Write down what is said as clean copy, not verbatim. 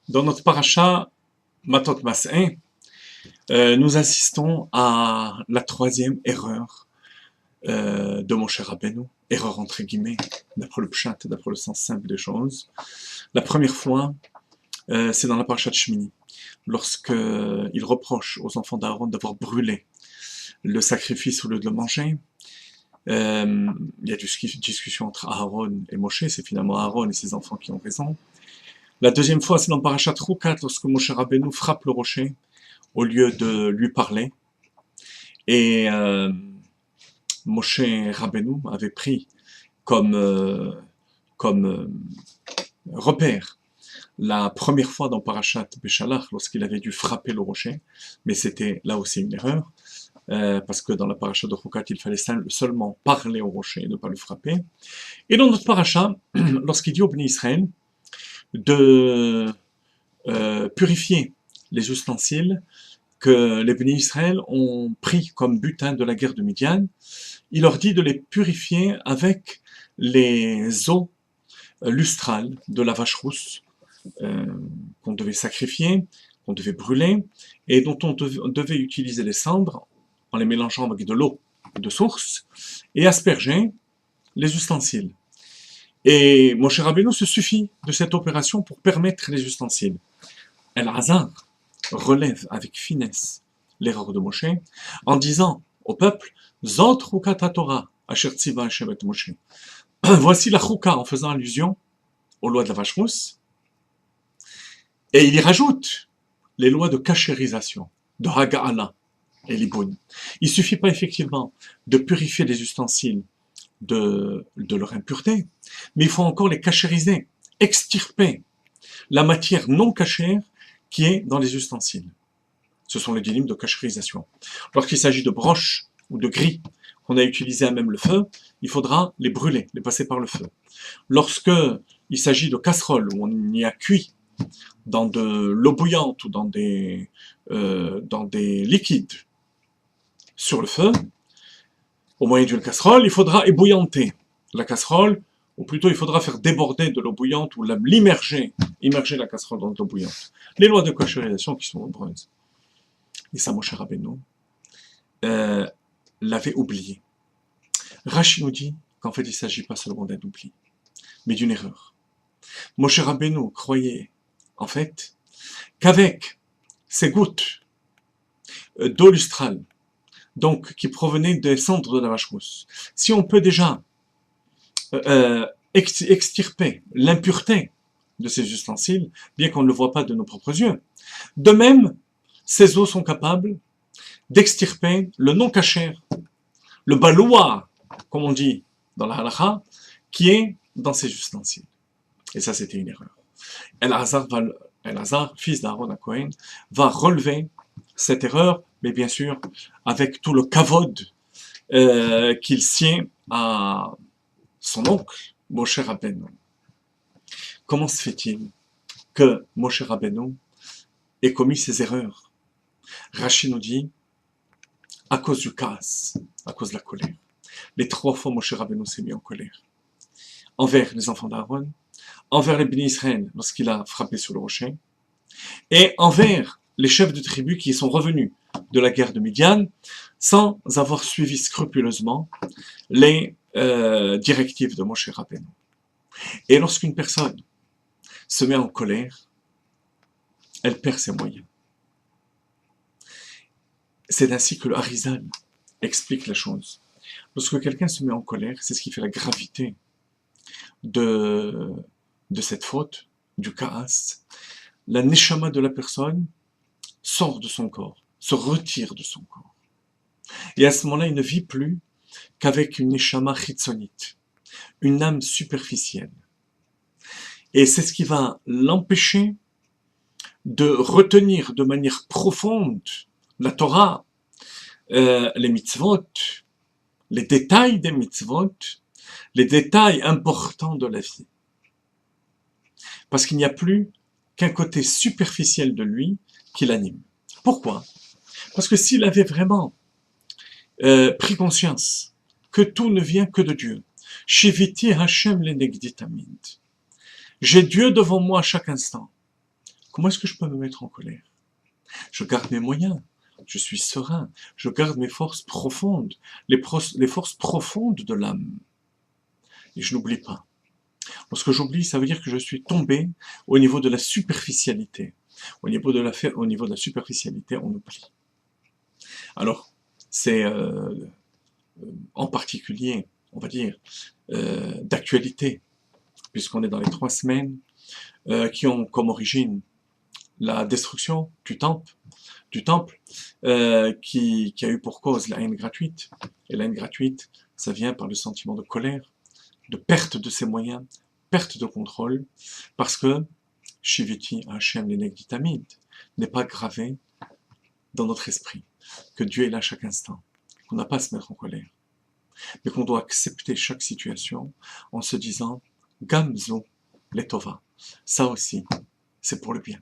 Dans notre paracha Matot Mas'eh, nous assistons à la troisième erreur de Moshe Rabbeinu, erreur entre guillemets, d'après le pshat, d'après le sens simple des choses. La première fois, c'est dans la paracha de Shmini, lorsqu'il reproche aux enfants d'Aaron d'avoir brûlé le sacrifice au lieu de le manger. Il y a une discussion entre Aaron et Moshe, c'est finalement Aaron et ses enfants qui ont raison. La deuxième fois, c'est dans Parashat Roukat, lorsque Moshe Rabbeinu frappe le rocher au lieu de lui parler. Et Moshe Rabbeinu avait pris comme repère la première fois dans Parashat Beshalach, lorsqu'il avait dû frapper le rocher, mais c'était là aussi une erreur, parce que dans la paracha de Roukat, il fallait seulement parler au rocher et ne pas le frapper. Et dans notre paracha, lorsqu'il dit au Béni Israël de purifier les ustensiles que les Béni Israël ont pris comme butin de la guerre de Midian, il leur dit de les purifier avec les eaux lustrales de la vache rousse qu'on devait sacrifier, qu'on devait brûler, et dont on devait utiliser les cendres en les mélangeant avec de l'eau de source, et asperger les ustensiles. Et Moshe Rabbeinu se suffit de cette opération pour permettre les ustensiles. El-Hazar relève avec finesse l'erreur de Moshe en disant au peuple Zot Chukat Torah asher tziva Hashem et Moshe. Voici la Chouka en faisant allusion aux lois de la vache rousse. Et il y rajoute les lois de cachérisation, de Haga'ala et Liboun. Il ne suffit pas effectivement de purifier les ustensiles de leur impureté, mais il faut encore les cachériser, extirper la matière non cachère qui est dans les ustensiles. Ce sont les dynimes de cachérisation. Lorsqu'il s'agit de broches ou de gris qu'on a utilisés à même le feu, il faudra les brûler, les passer par le feu. Lorsque il s'agit de casseroles où on y a cuit dans de l'eau bouillante ou dans des liquides sur le feu, au moyen d'une casserole, il faudra ébouillanter la casserole, ou plutôt il faudra faire déborder de l'eau bouillante ou immerger la casserole dans de l'eau bouillante. Les lois de cachérisation qui sont nombreuses. Et ça, Moshe Rabbeinu l'avait oublié. Rashi nous dit qu'en fait, il ne s'agit pas seulement d'un oubli, mais d'une erreur. Moshe Rabbeinu croyait, en fait, qu'avec ces gouttes d'eau lustrale, donc qui provenaient des cendres de la vache rousse, si on peut déjà extirper l'impureté de ces ustensiles, bien qu'on ne le voit pas de nos propres yeux, de même, ces eaux sont capables d'extirper le non cachère, le baloua, comme on dit dans la halakha, qui est dans ces ustensiles. Et ça, c'était une erreur. El-Hazar, fils d'Aaron à Cohen, va relever cette erreur, mais bien sûr, avec tout le kavod qu'il tient à son oncle, Moshe Rabbeinu. Comment se fait-il que Moshe Rabbeinu ait commis ces erreurs? Rashi nous dit, à cause du kaas, à cause de la colère. Les 3 fois Moshe Rabbeinu s'est mis en colère. Envers les enfants d'Aaron, envers les bénis Israël lorsqu'il a frappé sur le rocher, et envers les chefs de tribu qui sont revenus de la guerre de Midian sans avoir suivi scrupuleusement les directives de Moshe Rabbeinu. Et lorsqu'une personne se met en colère, elle perd ses moyens. C'est ainsi que le Harizal explique la chose. Lorsque quelqu'un se met en colère, c'est ce qui fait la gravité de cette faute, du kaas. La neshama de la personne sort de son corps, se retire de son corps. Et à ce moment-là, il ne vit plus qu'avec une neshama chitzonite, une âme superficielle. Et c'est ce qui va l'empêcher de retenir de manière profonde la Torah, les mitzvot, les détails des mitzvot, les détails importants de la vie. Parce qu'il n'y a plus qu'un côté superficiel de lui qui l'anime. Pourquoi? Parce que s'il avait vraiment pris conscience que tout ne vient que de Dieu, Shiviti Hashem lenegdi tamid, j'ai Dieu devant moi à chaque instant. Comment est-ce que je peux me mettre en colère? Je garde mes moyens, je suis serein, je garde mes forces profondes, les forces profondes de l'âme. Et je n'oublie pas. Lorsque j'oublie, ça veut dire que je suis tombé au niveau de la superficialité. Au niveau de la superficialité, on oublie. Alors, c'est en particulier, on va dire, d'actualité, puisqu'on est dans les 3 semaines qui ont comme origine la destruction du temple qui a eu pour cause la haine gratuite. Et la haine gratuite, ça vient par le sentiment de colère, de perte de ses moyens, perte de contrôle, parce que Shiviti Hashem l'Enegditamid n'est pas gravé dans notre esprit, que Dieu est là chaque instant, qu'on n'a pas à se mettre en colère, mais qu'on doit accepter chaque situation en se disant Gamzo Letova, ça aussi, c'est pour le bien.